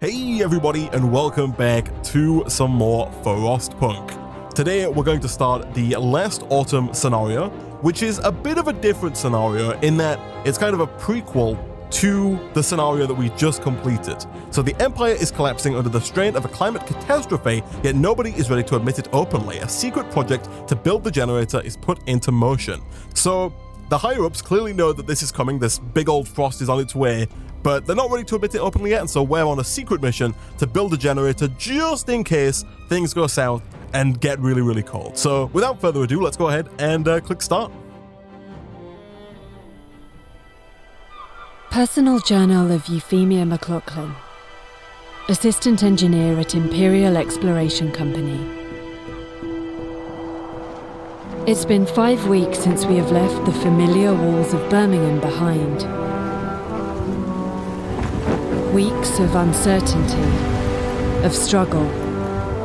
Hey everybody, and welcome back to some more Frostpunk. Today we're going to start the last autumn scenario, which is a bit of a different scenario in that it's kind of a prequel to the scenario that we just completed. So the Empire is collapsing under the strain of a climate catastrophe, yet nobody is ready to admit it openly. A secret project to build the generator is put into motion. So the higher-ups clearly know that this is coming, this big old frost is on its way, but they're not ready to admit it openly yet, and so we're on a secret mission to build a generator just in case things go south and get really, really cold. So without further ado, let's go ahead and click start. Personal Journal of Euphemia McLaughlin, Assistant Engineer at Imperial Exploration Company. It's been 5 weeks since we have left the familiar walls of Birmingham behind. Weeks of uncertainty, of struggle,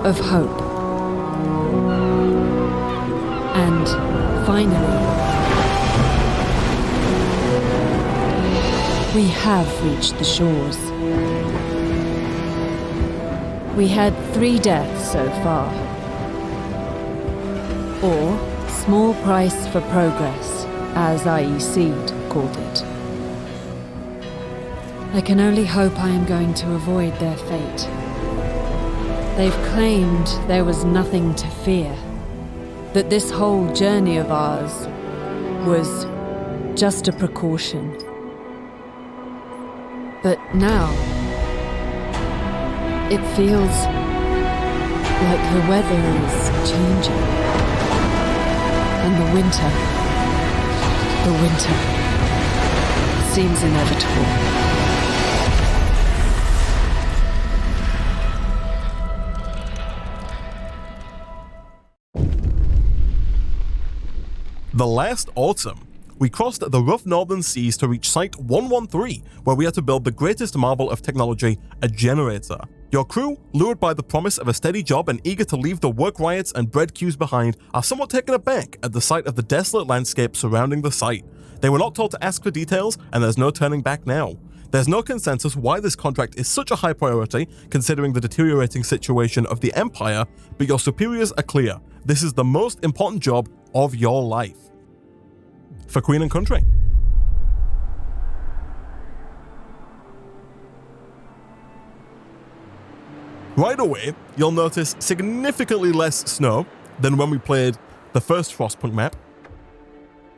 of hope. And finally, we have reached the shores. We had 3 deaths so far. Or small price for progress, as IEC called it. I can only hope I am going to avoid their fate. They've claimed there was nothing to fear, that this whole journey of ours was just a precaution. But now, it feels like the weather is changing. And the winter seems inevitable. The last autumn, we crossed the rough northern seas to reach Site 113, where we had to build the greatest marvel of technology, a generator. Your crew, lured by the promise of a steady job and eager to leave the work riots and bread queues behind, are somewhat taken aback at the sight of the desolate landscape surrounding the site. They were not told to ask for details, and there's no turning back now. There's no consensus why this contract is such a high priority, considering the deteriorating situation of the Empire, but your superiors are clear. This is the most important job of your life. For Queen and Country. Right away, you'll notice significantly less snow than when we played the first Frostpunk map.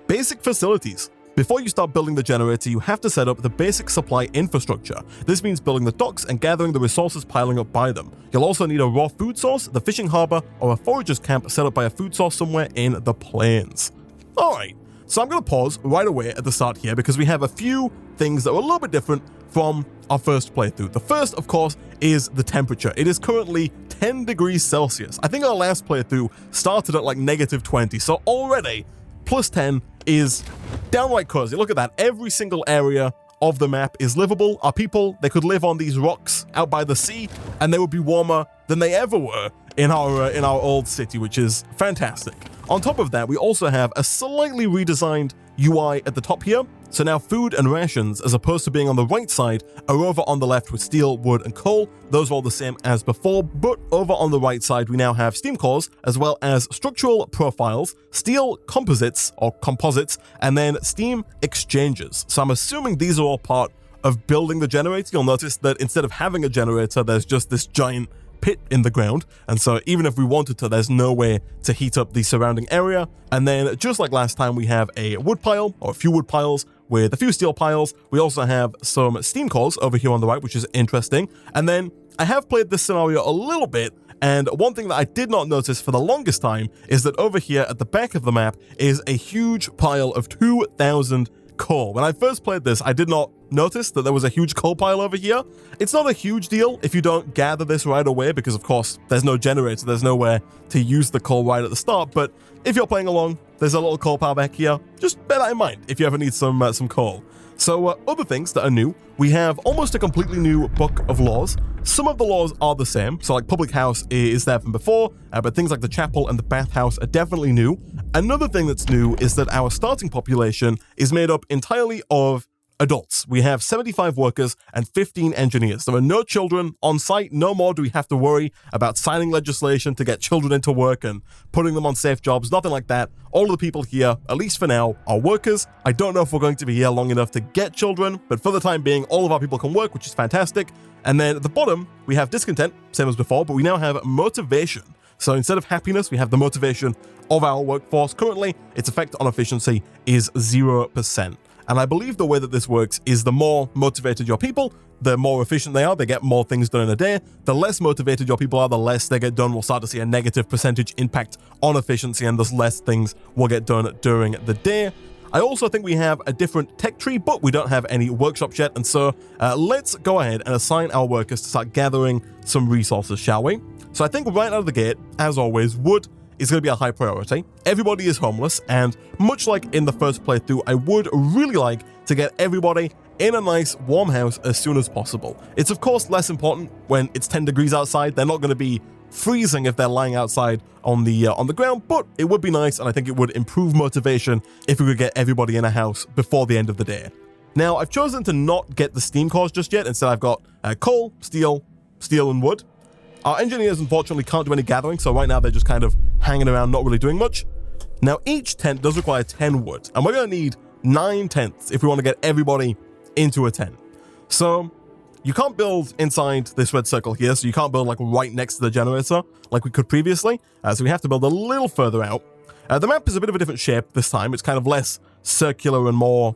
Basic facilities. Before you start building the generator, you have to set up the basic supply infrastructure. This means building the docks and gathering the resources piling up by them. You'll also need a raw food source, the fishing harbor, or a forager's camp set up by a food source somewhere in the plains. Alright, so I'm going to pause right away at the start here because we have a few things that are a little bit different from our first playthrough. The first, of course, is the temperature. It is currently 10 degrees Celsius. I think our last playthrough started at like -20, so already plus 10 is downright cozy. Look at that. Every single area of the map is livable. Our people, they could live on these rocks out by the sea, and they would be warmer than they ever were in our old city, which is fantastic. On top of that, we also have a slightly redesigned UI at the top here. So now food and rations, as opposed to being on the right side, are over on the left with steel, wood, and coal. Those are all the same as before, but over on the right side, we now have steam cores, as well as structural profiles, steel composites, or composites, and then steam exchanges. So I'm assuming these are all part of building the generator. You'll notice that instead of having a generator, there's just this giant pit in the ground, and so even if we wanted to, there's no way to heat up the surrounding area. And then just like last time, we have a wood pile, or a few wood piles, with a few steel piles. We also have some steam cores over here on the right, which is interesting. And then I have played this scenario a little bit, and one thing that I did not notice for the longest time is that over here at the back of the map is a huge pile of 2,000 coal. When I first played this, I did not notice that there was a huge coal pile over here. It's not a huge deal if you don't gather this right away, because of course there's no generator, there's nowhere to use the coal right at the start, but if you're playing along, there's a little coal pile back here. Just bear that in mind if you ever need some coal. So other things that are new, we have almost a completely new book of laws. Some of the laws are the same, so like public house is there from before, but things like the chapel and the bathhouse are definitely new. Another thing that's new is that our starting population is made up entirely of adults. We have 75 workers and 15 engineers. There are no children on site. No more do we have to worry about signing legislation to get children into work and putting them on safe jobs. Nothing like that. All of the people here, at least for now, are workers. I don't know if we're going to be here long enough to get children, but for the time being, all of our people can work, which is fantastic. And then at the bottom, we have discontent, same as before, but we now have motivation. So instead of happiness, we have the motivation of our workforce. Currently, its effect on efficiency is 0%. And I believe the way that this works is the more motivated your people, the more efficient they are, they get more things done in a day. The less motivated your people are, the less they get done. We'll start to see a negative percentage impact on efficiency, and thus less things will get done during the day. I also think we have a different tech tree, but we don't have any workshops yet. And so let's go ahead and assign our workers to start gathering some resources, shall we? So I think right out of the gate, as always, wood is going to be a high priority. Everybody is homeless, and much like in the first playthrough, I would really like to get everybody in a nice warm house as soon as possible. It's of course less important when it's 10 degrees outside. They're not going to be freezing if they're lying outside on the ground, but it would be nice, and I think it would improve motivation if we could get everybody in a house before the end of the day. Now, I've chosen to not get the steam cores just yet. Instead, I've got coal, steel, and wood. Our engineers, unfortunately, can't do any gathering, so right now they're just kind of hanging around, not really doing much. Now, each tent does require 10 wood, and we're going to need 9 tents if we want to get everybody into a tent. So, you can't build inside this red circle here, so you can't build like right next to the generator like we could previously, so we have to build a little further out. The map is a bit of a different shape this time. It's kind of less circular and more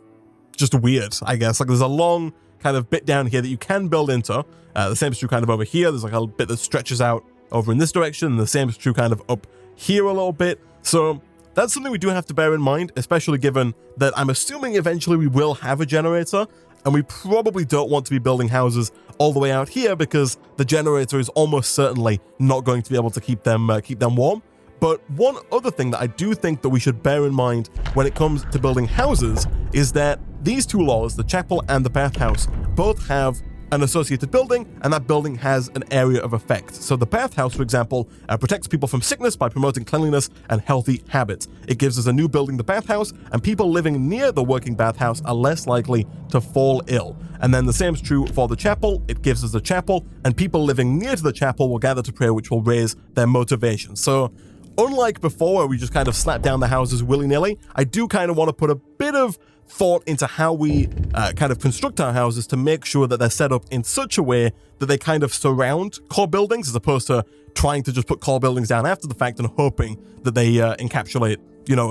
just weird, I guess. Like there's a long kind of bit down here that you can build into. The same is true kind of over here. There's like a bit that stretches out over in this direction, and the same is true kind of up here a little bit. So that's something we do have to bear in mind, especially given that I'm assuming eventually we will have a generator, and we probably don't want to be building houses all the way out here because the generator is almost certainly not going to be able to keep them warm. But one other thing that I do think that we should bear in mind when it comes to building houses is that these two laws, the chapel and the bathhouse, both have an associated building, and that building has an area of effect. So the bathhouse, for example, protects people from sickness by promoting cleanliness and healthy habits. It gives us a new building, the bathhouse, and people living near the working bathhouse are less likely to fall ill. And then the same is true for the chapel. It gives us a chapel, and people living near to the chapel will gather to pray, which will raise their motivation. So unlike before, where we just kind of slap down the houses willy-nilly, I do kind of want to put a bit of thought into how we kind of construct our houses to make sure that they're set up in such a way that they kind of surround core buildings, as opposed to trying to just put core buildings down after the fact and hoping that they encapsulate,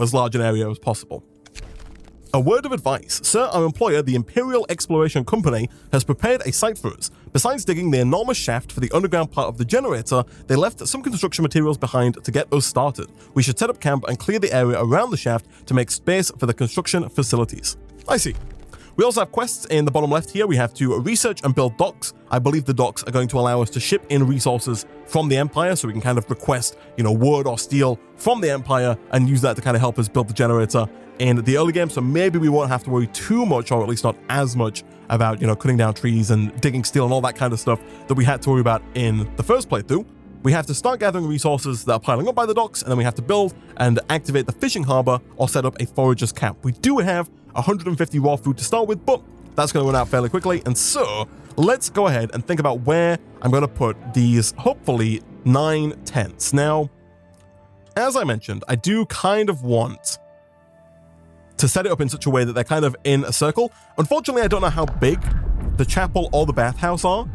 as large an area as possible. A word of advice. Sir, our employer, the Imperial Exploration Company, has prepared a site for us. Besides digging the enormous shaft for the underground part of the generator, they left some construction materials behind to get us started. We should set up camp and clear the area around the shaft to make space for the construction facilities. I see. We also have quests in the bottom left here. We have to research and build docks. I believe the docks are going to allow us to ship in resources from the Empire, so we can kind of request, wood or steel from the Empire and use that to kind of help us build the generator in the early game. So maybe we won't have to worry too much, or at least not as much, about, cutting down trees and digging steel and all that kind of stuff that we had to worry about in the first playthrough. We have to start gathering resources that are piling up by the docks, and then we have to build and activate the fishing harbor or set up a forager's camp. We do have 150 raw food to start with, but that's going to run out fairly quickly. And so let's go ahead and think about where I'm going to put these, hopefully, 9 tents. Now, as I mentioned, I do kind of want to set it up in such a way that they're kind of in a circle. Unfortunately, I don't know how big the chapel or the bathhouse are.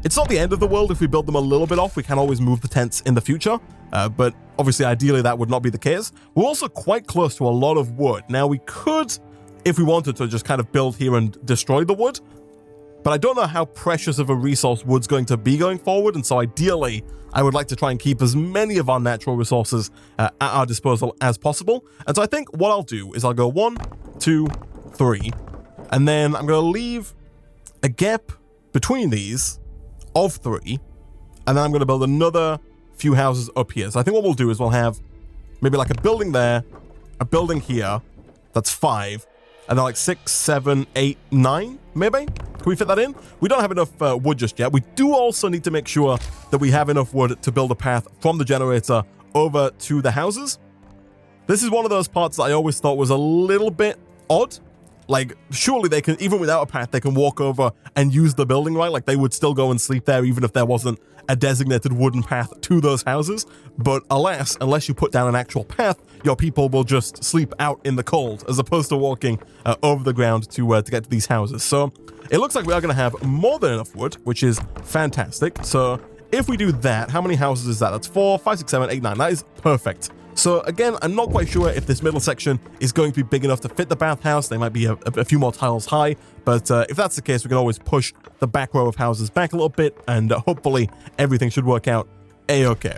It's not the end of the world if we build them a little bit off. We can always move the tents in the future, but obviously, ideally, that would not be the case. We're also quite close to a lot of wood. Now, we could, if we wanted to, just kind of build here and destroy the wood, but I don't know how precious of a resource wood's going to be going forward, and so ideally, I would like to try and keep as many of our natural resources at our disposal as possible. And so I think what I'll do is I'll go 1, 2, 3, and then I'm going to leave a gap between these of 3, and then I'm going to build another few houses up here. So I think what we'll do is we'll have maybe like a building there, a building here, that's 5, and then like 6, 7, 8, 9, maybe? Can we fit that in? We don't have enough wood just yet. We do also need to make sure that we have enough wood to build a path from the generator over to the houses. This is one of those parts that I always thought was a little bit odd. Like, surely they can, even without a path, they can walk over and use the building, right? Like, they would still go and sleep there even if there wasn't a designated wooden path to those houses. But alas, unless you put down an actual path, your people will just sleep out in the cold as opposed to walking over the ground to get to these houses. So it looks like we are going to have more than enough wood, which is fantastic. So if we do that, how many houses is that? That's 4, 5, 6, 7, 8, 9. That is perfect. So again, I'm not quite sure if this middle section is going to be big enough to fit the bathhouse. They might be a few more tiles high, but if that's the case, we can always push the back row of houses back a little bit, and hopefully everything should work out a-okay.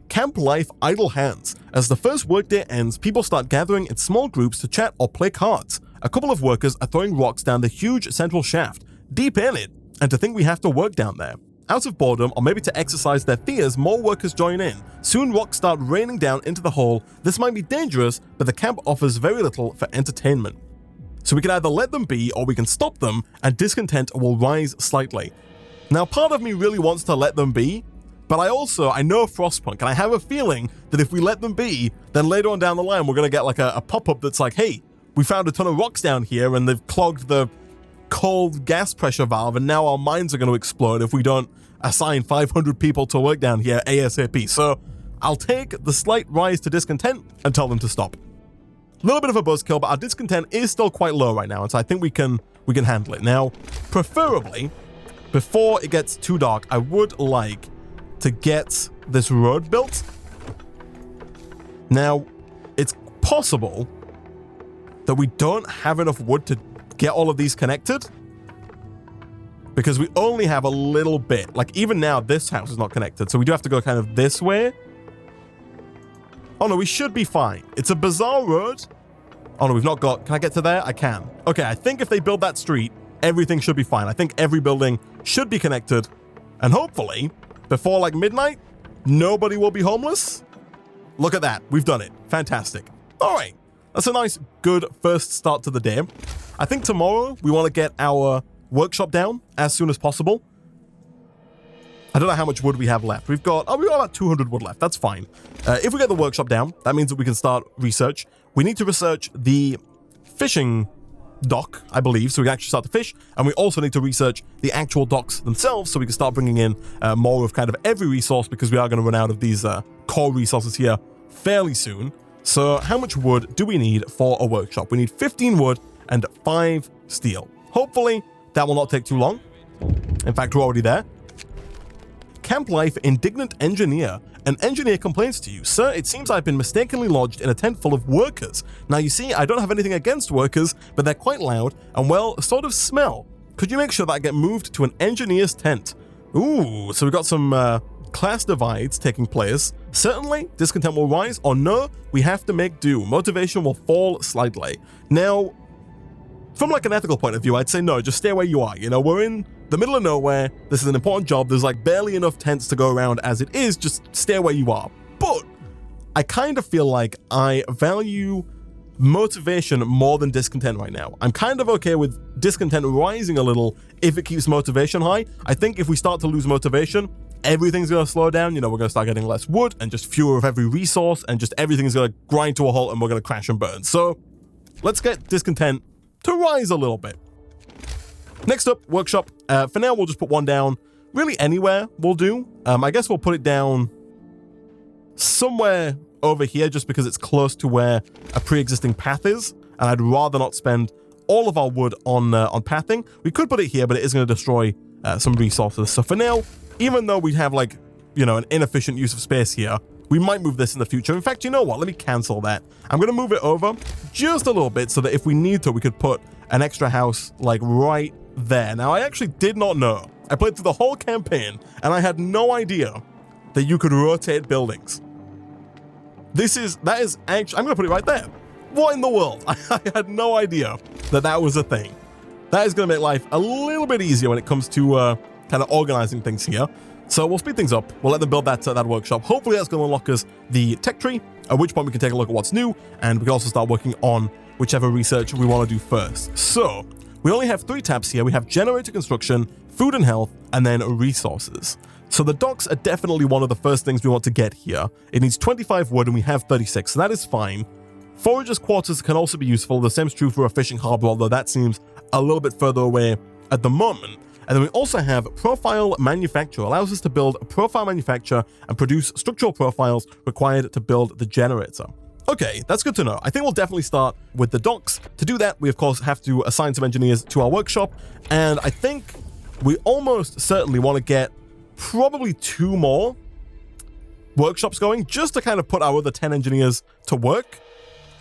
Camp life idle hands. As the first workday ends, people start gathering in small groups to chat or play cards. A couple of workers are throwing rocks down the huge central shaft, deep in it, and to think we have to work down there. Out of boredom, or maybe to exercise their fears, more workers join in. Soon rocks start raining down into the hole. This might be dangerous, but the camp offers very little for entertainment. So we can either let them be, or we can stop them, and discontent will rise slightly. Now, part of me really wants to let them be, but I know Frostpunk, and I have a feeling that if we let them be, then later on down the line, we're going to get like a pop-up that's like, hey, we found a ton of rocks down here, and they've clogged the cold gas pressure valve, and now our mines are going to explode if we don't assign 500 people to work down here ASAP. So I'll take the slight rise to discontent and tell them to stop. A little bit of a buzzkill, but our discontent is still quite low right now, and so I think we can handle it. Now, preferably, before it gets too dark, I would like to get this road built. Now, it's possible that we don't have enough wood to get all of these connected, because we only have a little bit. Like, even now, this house is not connected, so we do have to go kind of this way. Oh no, we should be fine. It's a bizarre road. Oh no, we've not got... Can I get to there? I can. Okay, I think if they build that street, everything should be fine. I think every building should be connected, and hopefully, before like midnight, nobody will be homeless. Look at that. We've done it. Fantastic. All right. That's a nice, good first start to the day. I think tomorrow we want to get our workshop down as soon as possible. I don't know how much wood we have left. We've got about 200 wood left. That's fine. If we get the workshop down, that means that we can start research. We need to research the fishing dock, I believe, so we can actually start to fish. And we also need to research the actual docks themselves so we can start bringing in more of kind of every resource, because we are going to run out of these core resources here fairly soon. So how much wood do we need for a workshop? We need 15 wood and 5 steel. Hopefully that will not take too long. In fact, we're already there. Camp life indignant engineer. An engineer complains to you, "Sir, it seems I've been mistakenly lodged in a tent full of workers. Now you see, I don't have anything against workers, but they're quite loud and, well, sort of smell. Could you make sure that I get moved to an engineer's tent?" Ooh, so we've got some class divides taking place. Certainly, discontent will rise, or no, we have to make do. Motivation will fall slightly. Now, from like an ethical point of view, I'd say no, just stay where you are. You know, we're in the middle of nowhere. This is an important job. There's like barely enough tents to go around as it is. Just stay where you are. But I kind of feel like I value motivation more than discontent right now. I'm kind of okay with discontent rising a little if it keeps motivation high. I think if we start to lose motivation, everything's going to slow down. You know, we're going to start getting less wood and just fewer of every resource, and just everything's going to grind to a halt and we're going to crash and burn. So let's get discontent to rise a little bit. Next up, workshop. For now, we'll just put one down. Really anywhere will do. I guess we'll put it down somewhere over here just because it's close to where a pre-existing path is, and I'd rather not spend all of our wood on pathing. We could put it here, but it is going to destroy some resources. So for now, even though we have like, you know, an inefficient use of space here, we might move this in the future. In fact, you know what? Let me cancel that. I'm going to move it over just a little bit so that if we need to, we could put an extra house like right there. Now, I actually did not know. I played through the whole campaign and I had no idea that you could rotate buildings. That is actually, I'm going to put it right there. What in the world? I had no idea that that was a thing. That is going to make life a little bit easier when it comes to kind of organizing things here. So we'll speed things up. We'll let them build that workshop. Hopefully that's going to unlock us the tech tree, at which point we can take a look at what's new, and we can also start working on whichever research we want to do first. So we only have 3 tabs here. We have generator construction, food and health, and then resources. So the docks are definitely one of the first things we want to get here. It needs 25 wood and we have 36, so that is fine. Foragers' quarters can also be useful. The same is true for a fishing harbor, although that seems a little bit further away at the moment. And then we also have profile manufacture, allows us to build a profile manufacture and produce structural profiles required to build the generator. Okay, that's good to know. I think we'll definitely start with the docks. To do that, we of course have to assign some engineers to our workshop, and I think we almost certainly want to get probably 2 more workshops going just to kind of put our other 10 engineers to work.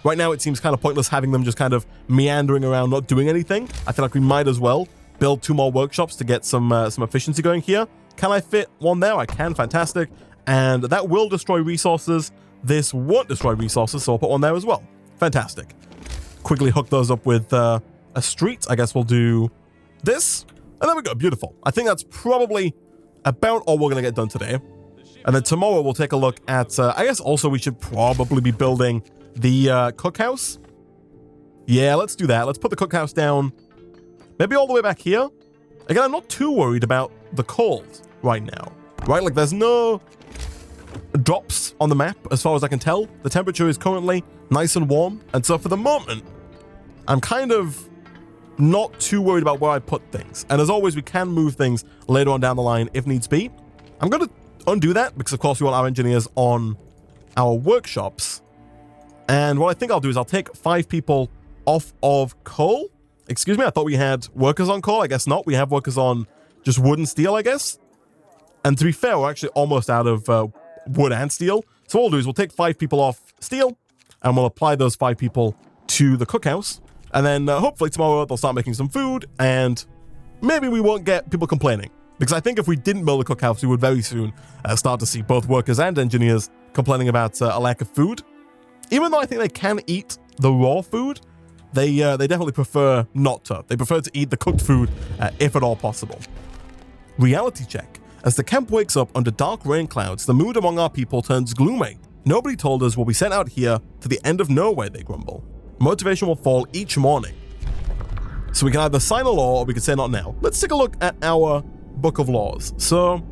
Right now, it seems kind of pointless having them just kind of meandering around, not doing anything. I feel like we might as well build 2 more workshops to get some efficiency going here. Can I fit one there? I can, fantastic. And that will destroy resources. This won't destroy resources, so I'll put one there as well. Fantastic. Quickly hook those up with a street. I guess we'll do this. And there we go, beautiful. I think that's probably about all we're gonna get done today. And then tomorrow we'll take a look at, I guess also we should probably be building the cookhouse. Yeah, let's do that. Let's put the cookhouse down maybe all the way back here. Again, I'm not too worried about the cold right now, right? Like there's no drops on the map as far as I can tell. The temperature is currently nice and warm. And so for the moment, I'm kind of not too worried about where I put things. And as always, we can move things later on down the line if needs be. I'm going to undo that because of course we want our engineers on our workshops. And what I think I'll do is I'll take 5 people off of coal. Excuse me, I thought we had workers on coal. I guess not. We have workers on just wood and steel, I guess. And to be fair, we're actually almost out of wood and steel. So what we'll do is we'll take 5 people off steel and we'll apply those 5 people to the cookhouse. And then hopefully tomorrow they'll start making some food and maybe we won't get people complaining. Because I think if we didn't build a cookhouse, we would very soon start to see both workers and engineers complaining about a lack of food. Even though I think they can eat the raw food, they definitely prefer not to. They prefer to eat the cooked food if at all possible. Reality check. As the camp wakes up under dark rain clouds, the mood among our people turns gloomy. Nobody told us we'll be sent out here to the end of nowhere, they grumble. Motivation will fall each morning. So we can either sign a law or we can say not now. Let's take a look at our book of laws. So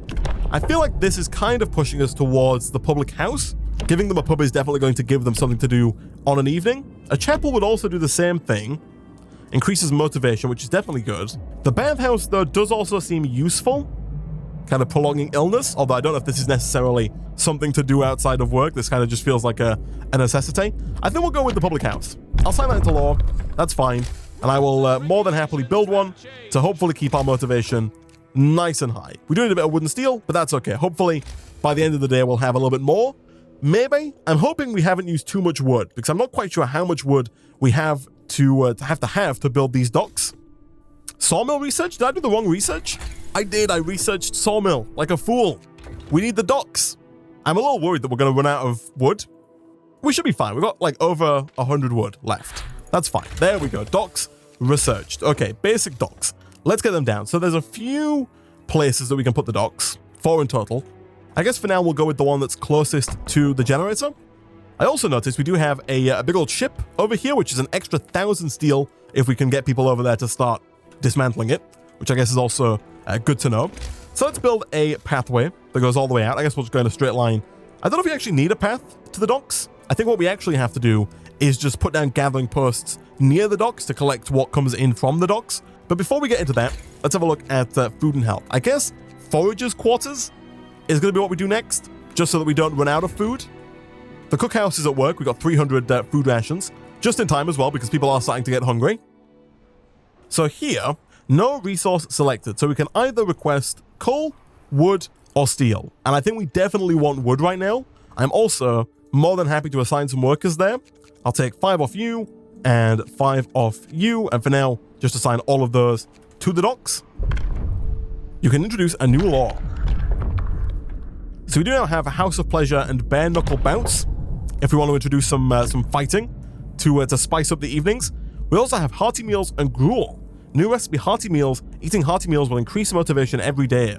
I feel like this is kind of pushing us towards the public house. Giving them a pub is definitely going to give them something to do on an evening. A chapel would also do the same thing. Increases motivation, which is definitely good. The bathhouse, though, does also seem useful. Kind of prolonging illness, although I don't know if this is necessarily something to do outside of work. This kind of just feels like a necessity. I think we'll go with the public house. I'll sign that into law. That's fine. And I will more than happily build one to hopefully keep our motivation nice and high. We do need a bit of wood and steel, but that's okay. Hopefully, by the end of the day, we'll have a little bit more. Maybe. I'm hoping we haven't used too much wood because I'm not quite sure how much wood we have to build these docks. Sawmill research? Did I do the wrong research? I did. I researched sawmill like a fool. We need the docks. I'm a little worried that we're going to run out of wood. We should be fine. We've got like over 100 wood left. That's fine. There we go. Docks researched. Okay, basic docks. Let's get them down. So there's a few places that we can put the docks, 4 in total. I guess for now we'll go with the one that's closest to the generator. I also noticed we do have a big old ship over here, which is an extra 1,000 steel if we can get people over there to start dismantling it, which I guess is also good to know. So let's build a pathway that goes all the way out. I guess we'll just go in a straight line. I don't know if we actually need a path to the docks. I think what we actually have to do is just put down gathering posts near the docks to collect what comes in from the docks. But before we get into that, let's have a look at food and health. I guess foragers' quarters is going to be what we do next, just so that we don't run out of food. The cookhouse is at work. We've got 300 food rations, just in time as well, because people are starting to get hungry. So here, no resource selected. So we can either request coal, wood, or steel. And I think we definitely want wood right now. I'm also more than happy to assign some workers there. I'll take 5 off you and 5 off you. And for now, just assign all of those to the docks. You can introduce a new law. So we do now have a House of Pleasure and Bare Knuckle Bounce, if we want to introduce some fighting to spice up the evenings. We also have Hearty Meals and Gruel. New recipe, Hearty Meals. Eating Hearty Meals will increase motivation every day.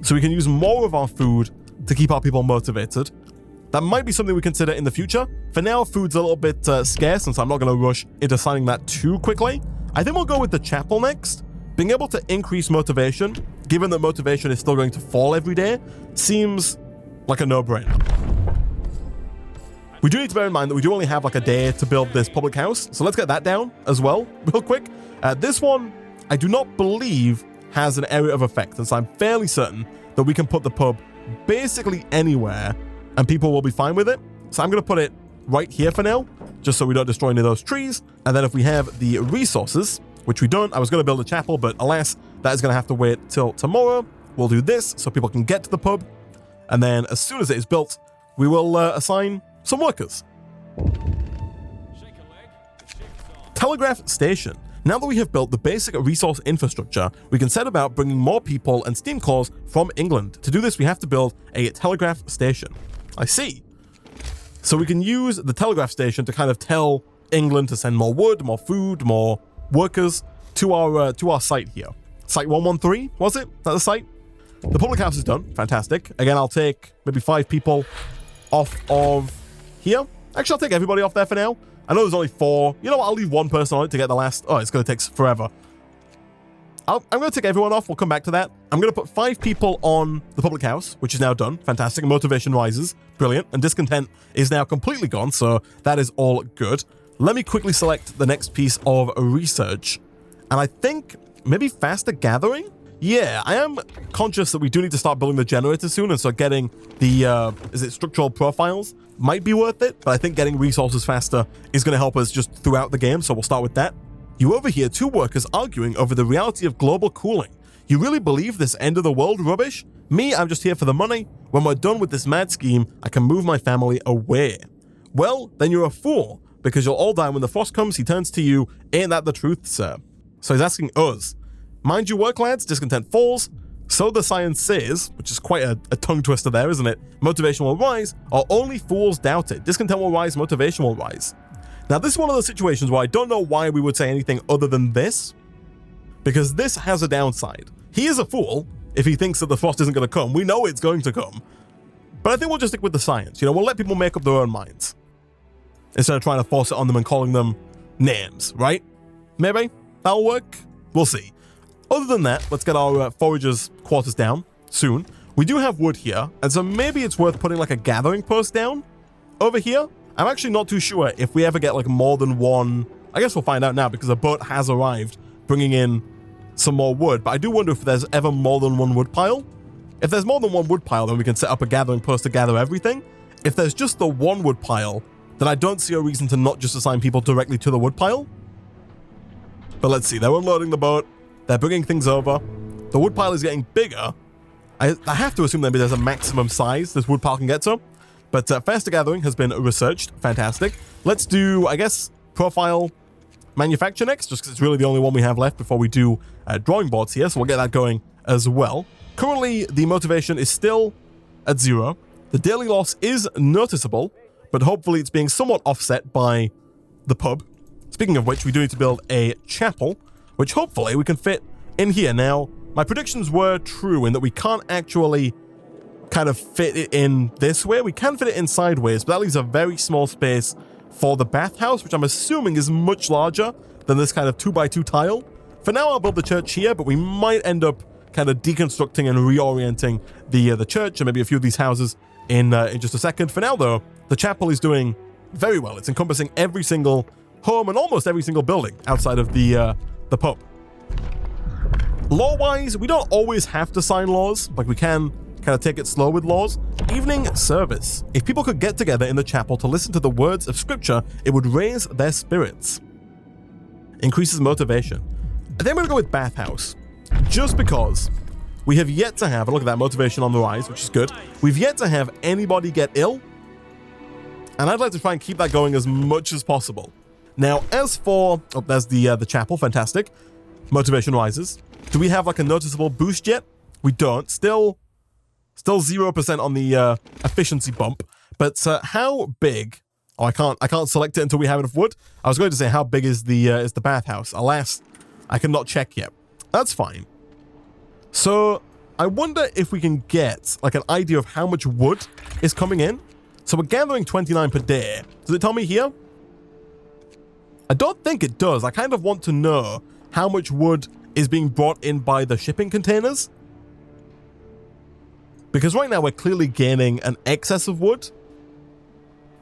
So we can use more of our food to keep our people motivated. That might be something we consider in the future. For now, food's a little bit scarce, and so I'm not going to rush into signing that too quickly. I think we'll go with the chapel next. Being able to increase motivation, given that motivation is still going to fall every day, seems like a no-brainer. We do need to bear in mind that we do only have like a day to build this public house. So let's get that down as well, real quick. This one, I do not believe has an area of effect. And so I'm fairly certain that we can put the pub basically anywhere and people will be fine with it. So I'm going to put it right here for now, just so we don't destroy any of those trees. And then if we have the resources, which we don't, I was going to build a chapel, but alas, that is going to have to wait till tomorrow. We'll do this so people can get to the pub. And then as soon as it is built, we will assign some workers. Telegraph station. Now that we have built the basic resource infrastructure, we can set about bringing more people and steam cores from England. To do this, we have to build a telegraph station. I see. So we can use the telegraph station to kind of tell England to send more wood, more food, more workers to our site here. Site 113, was it? Is that the site? The public house is done. Fantastic. Again, I'll take maybe 5 people off of here. Actually, I'll take everybody off there for now. I know there's only 4. You know what? I'll leave 1 person on it to get the last. Oh, it's going to take forever. I'm going to take everyone off. We'll come back to that. I'm going to put 5 people on the public house, which is now done. Fantastic. Motivation rises. Brilliant. And discontent is now completely gone. So that is all good. Let me quickly select the next piece of research. And I think maybe faster gathering? Yeah, I am conscious that we do need to start building the generator soon. And so getting the, structural profiles might be worth it. But I think getting resources faster is going to help us just throughout the game. So we'll start with that. You overhear 2 workers arguing over the reality of global cooling. You really believe this end of the world rubbish? Me, I'm just here for the money. When we're done with this mad scheme, I can move my family away. Well, then you're a fool, because you'll all die when the frost comes. He turns to you. Ain't that the truth, sir? So he's asking us. Mind you work, lads, discontent falls. So the science says, which is quite a tongue twister there, isn't it? Motivation will rise, or only fools doubt it. Discontent will rise, motivation will rise. Now, this is one of those situations where I don't know why we would say anything other than this, because this has a downside. He is a fool if he thinks that the frost isn't going to come. We know it's going to come. But I think we'll just stick with the science. You know, we'll let people make up their own minds instead of trying to force it on them and calling them names, right? Maybe that'll work. We'll see. Other than that, let's get our foragers' quarters down soon. We do have wood here, and so maybe it's worth putting like a gathering post down over here. I'm actually not too sure if we ever get like more than one. I guess we'll find out now because a boat has arrived bringing in some more wood, but I do wonder if there's ever more than one wood pile. If there's more than one wood pile, then we can set up a gathering post to gather everything. If there's just the one wood pile, then I don't see a reason to not just assign people directly to the wood pile. But let's see, they're unloading the boat. They're bringing things over. The wood pile is getting bigger. I have to assume maybe there's a maximum size this wood pile can get to. But faster gathering has been researched. Fantastic. Let's do, I guess, profile manufacture next, just because it's really the only one we have left before we do drawing boards here. So we'll get that going as well. Currently, the motivation is still at 0. The daily loss is noticeable, but hopefully it's being somewhat offset by the pub. Speaking of which, we do need to build a chapel, which hopefully we can fit in here. Now, my predictions were true in that we can't actually kind of fit it in this way. We can fit it in sideways, but that leaves a very small space for the bathhouse, which I'm assuming is much larger than this kind of 2x2 tile. For now, I'll build the church here, but we might end up kind of deconstructing and reorienting the church and maybe a few of these houses in just a second. For now, though, the chapel is doing very well. It's encompassing every single home and almost every single building outside of the pub. Law-wise, we don't always have to sign laws. Like, we can kind of take it slow with laws. Evening service. If people could get together in the chapel to listen to the words of scripture, it would raise their spirits. Increases motivation. I think I'm going to go with bathhouse. Just because we have yet to have, and look at that, motivation on the rise, which is good. We've yet to have anybody get ill. And I'd like to try and keep that going as much as possible. Now, as for, oh, there's the chapel, fantastic. Motivation rises. Do we have like a noticeable boost yet? We don't. Still 0% on the efficiency bump. But how big? Oh, I can't select it until we have enough wood. I was going to say how big is the bathhouse. Alas, I cannot check yet. That's fine. So I wonder if we can get like an idea of how much wood is coming in. So we're gathering 29 per day. Does it tell me here? I don't think it does. I kind of want to know how much wood is being brought in by the shipping containers. Because right now we're clearly gaining an excess of wood.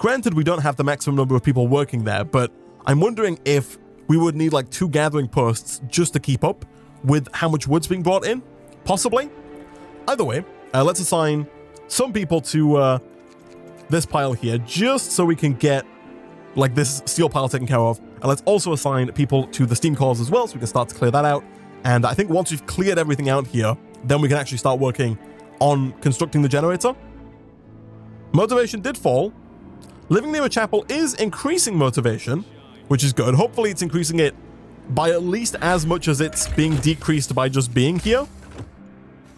Granted, we don't have the maximum number of people working there, but I'm wondering if we would need like 2 gathering posts just to keep up with how much wood's being brought in. Possibly. Either way, let's assign some people to this pile here, just so we can get like this steel pile taken care of. And let's also assign people to the steam cores as well, so we can start to clear that out. And I think once we've cleared everything out here, then we can actually start working on constructing the generator. Motivation did fall. Living near a chapel is increasing motivation, which is good. Hopefully it's increasing it by at least as much as it's being decreased by just being here.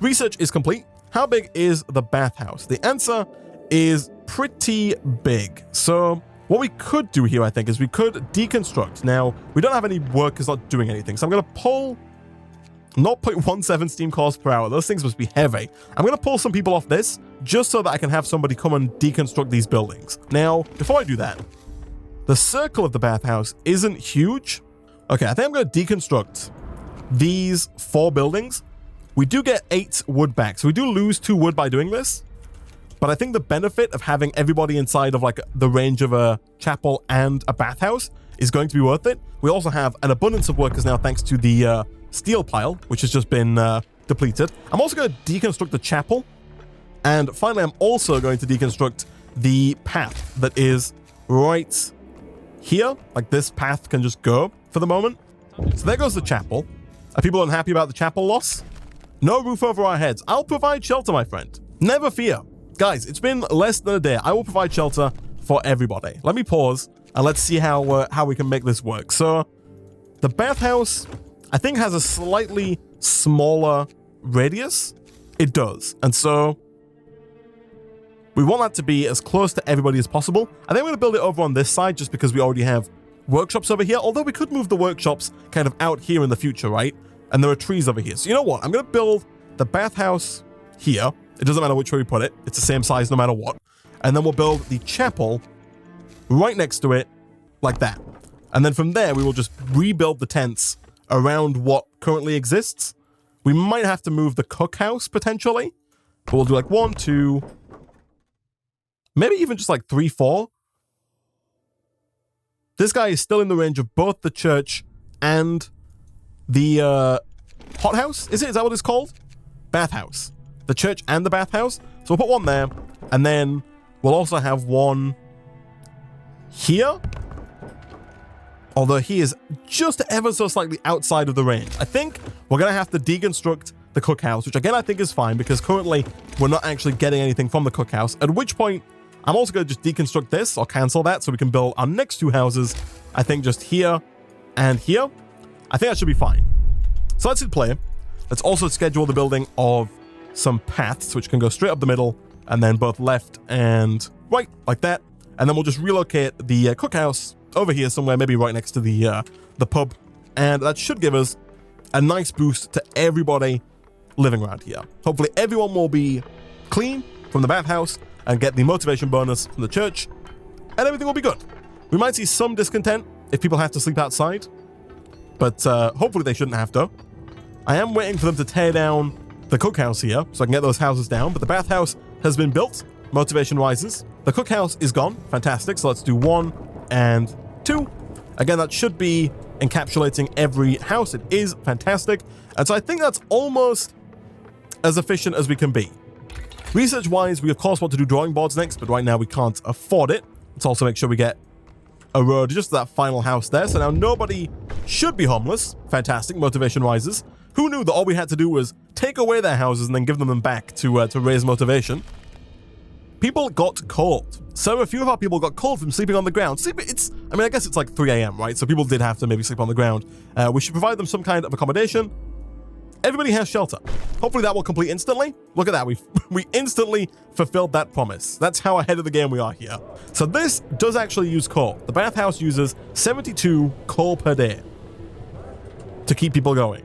Research is complete. How big is the bathhouse? The answer is pretty big. So what we could do here, I think, is we could deconstruct. Now, we don't have any workers not doing anything, so I'm going to pull 0.17 steam cores per hour. Those things must be heavy. I'm going to pull some people off this, just so that I can have somebody come and deconstruct these buildings. Now, before I do that, the circle of the bathhouse isn't huge. Okay, I think I'm going to deconstruct these 4 buildings. We do get 8 wood back, so we do lose 2 wood by doing this. But I think the benefit of having everybody inside of like the range of a chapel and a bathhouse is going to be worth it. We also have an abundance of workers now thanks to the steel pile, which has just been depleted. I'm also going to deconstruct the chapel. And finally, I'm also going to deconstruct the path that is right here. Like this path can just go for the moment. So there goes the chapel. Are people unhappy about the chapel loss? No roof over our heads. I'll provide shelter, my friend. Never fear. Guys, it's been less than a day. I will provide shelter for everybody. Let me pause and let's see how we can make this work. So the bathhouse, I think, has a slightly smaller radius. It does. And so we want that to be as close to everybody as possible. I think I'm going to build it over on this side just because we already have workshops over here. Although we could move the workshops kind of out here in the future, right? And there are trees over here. So you know what? I'm going to build the bathhouse here. It doesn't matter which way we put it. It's the same size no matter what. And then we'll build the chapel right next to it like that. And then from there, we will just rebuild the tents around what currently exists. We might have to move the cookhouse potentially. But we'll do like 1, 2, maybe even just like 3, 4. This guy is still in the range of both the church and the hothouse. Is that what it's called? Bathhouse. The church and the bathhouse. So we'll put one there, and then we'll also have one here. Although he is just ever so slightly outside of the range. I think we're going to have to deconstruct the cookhouse, which again I think is fine because currently we're not actually getting anything from the cookhouse. At which point, I'm also going to just deconstruct this or cancel that so we can build our next 2 houses. I think just here and here. I think that should be fine. So let's hit play. Let's also schedule the building of some paths, which can go straight up the middle and then both left and right like that. And then we'll just relocate the cookhouse over here somewhere, maybe right next to the pub. And that should give us a nice boost to everybody living around here. Hopefully everyone will be clean from the bathhouse and get the motivation bonus from the church, and everything will be good. We might see some discontent if people have to sleep outside, but hopefully they shouldn't have to. I am waiting for them to tear down the cookhouse here so I can get those houses down, but the bathhouse has been built. Motivation rises. The cookhouse is gone. Fantastic. So let's do 1 and 2. Again, that should be encapsulating every house. It is fantastic. And so I think that's almost as efficient as we can be. Research-wise, we of course want to do drawing boards next, but right now we can't afford it. Let's also make sure we get a road just to that final house there. So now nobody should be homeless. Fantastic. Motivation rises. Who knew that all we had to do was take away their houses and then give them back to raise motivation? People got cold. So a few of our people got cold from sleeping on the ground. I guess it's like 3 a.m., right? So people did have to maybe sleep on the ground. We should provide them some kind of accommodation. Everybody has shelter. Hopefully that will complete instantly. Look at that. We instantly fulfilled that promise. That's how ahead of the game we are here. So this does actually use coal. The bathhouse uses 72 coal per day to keep people going.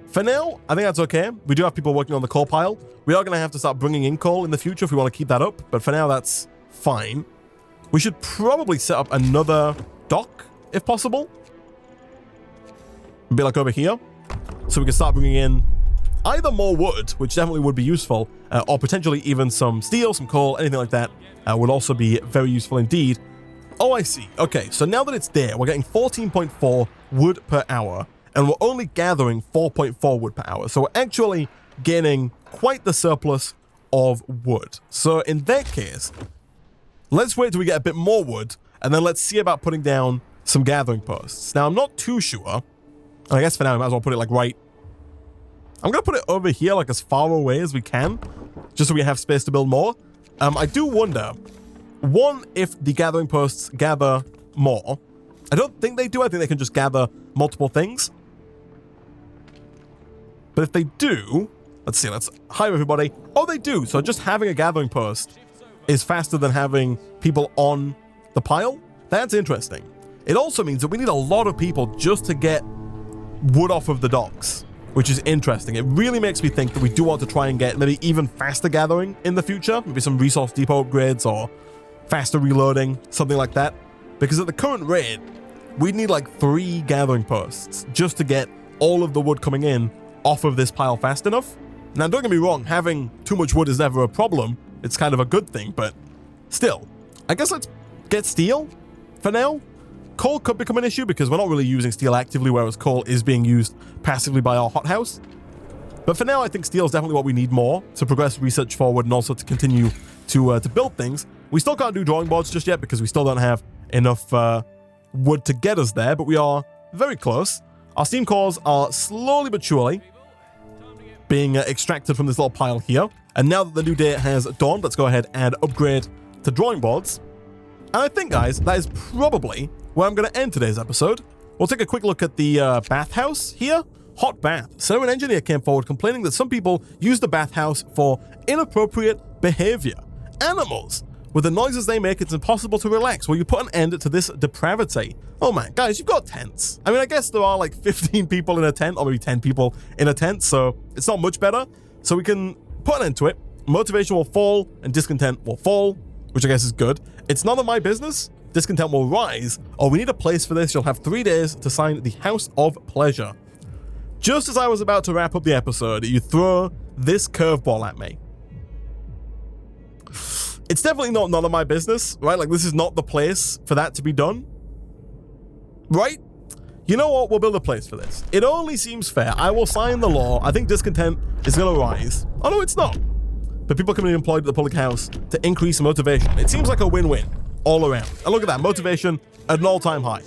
For now, I think that's okay. We do have people working on the coal pile. We are going to have to start bringing in coal in the future if we want to keep that up. But for now, that's fine. We should probably set up another dock if possible. Maybe like over here. So we can start bringing in either more wood, which definitely would be useful, or potentially even some steel, some coal, anything like that would also be very useful indeed. Oh, I see. Okay, so now that it's there, we're getting 14.4 wood per hour, and we're only gathering 4.4 wood per hour. So we're actually gaining quite the surplus of wood. So in that case, let's wait till we get a bit more wood, and then let's see about putting down some gathering posts. Now, I'm not too sure. I guess for now, I might as well put it like right. I'm going to put it over here, like as far away as we can, just so we have space to build more. I do wonder, one, if the gathering posts gather more. I don't think they do. I think they can just gather multiple things. But if they do, let's see, let's hire everybody. Oh, they do. So just having a gathering post is faster than having people on the pile. That's interesting. It also means that we need a lot of people just to get wood off of the docks, which is interesting. It really makes me think that we do want to try and get maybe even faster gathering in the future, maybe some resource depot upgrades or faster reloading, something like that. Because at the current rate, we need like 3 gathering posts just to get all of the wood coming in off of this pile fast enough. Now, don't get me wrong, having too much wood is never a problem. It's kind of a good thing, but still, I guess let's get steel for now. Coal could become an issue because we're not really using steel actively, whereas coal is being used passively by our hothouse. But for now, I think steel is definitely what we need more to progress research forward and also to continue to build things. We still can't do drawing boards just yet because we still don't have enough wood to get us there, but we are very close. Our steam cores are slowly but surely being extracted from this little pile here. And now that the new day has dawned, let's go ahead and upgrade to drawing boards. And I think, guys, that is probably where I'm going to end today's episode. We'll take a quick look at the bathhouse here. Hot bath. So an engineer came forward complaining that some people use the bathhouse for inappropriate behavior. Animals. With the noises they make, it's impossible to relax. Will you put an end to this depravity? Oh man, guys, you've got tents. I mean, I guess there are like 15 people in a tent, or maybe 10 people in a tent, so it's not much better. So we can put an end to it. Motivation will fall, and discontent will fall, which I guess is good. It's none of my business. Discontent will rise. Oh, we need a place for this. You'll have 3 days to sign the House of Pleasure. Just as I was about to wrap up the episode, you throw this curveball at me. It's definitely not none of my business, right? Like, this is not the place for that to be done. Right? You know what? We'll build a place for this. It only seems fair. I will sign the law. I think discontent is going to rise. Oh, no, it's not. But people can be employed at the public house to increase motivation. It seems like a win-win all around. And look at that. Motivation at an all-time high.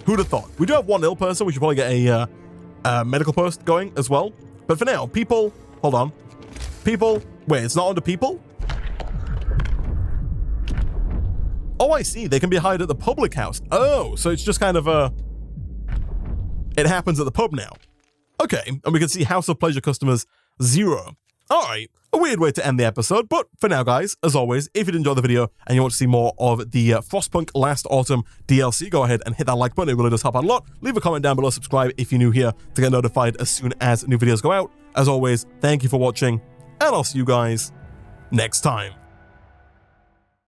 Who'd have thought? We do have one ill person. We should probably get a medical post going as well. But for now, people... Hold on. People... Wait, it's not under people? Oh, I see. They can be hired at the public house. Oh, so it's just kind of a... It happens at the pub now. Okay, and we can see House of Pleasure customers 0. All right, a weird way to end the episode, but for now, guys, as always, if you did enjoy the video and you want to see more of the Frostpunk Last Autumn DLC, go ahead and hit that like button. It really does help out a lot. Leave a comment down below, subscribe if you're new here to get notified as soon as new videos go out. As always, thank you for watching, and I'll see you guys next time.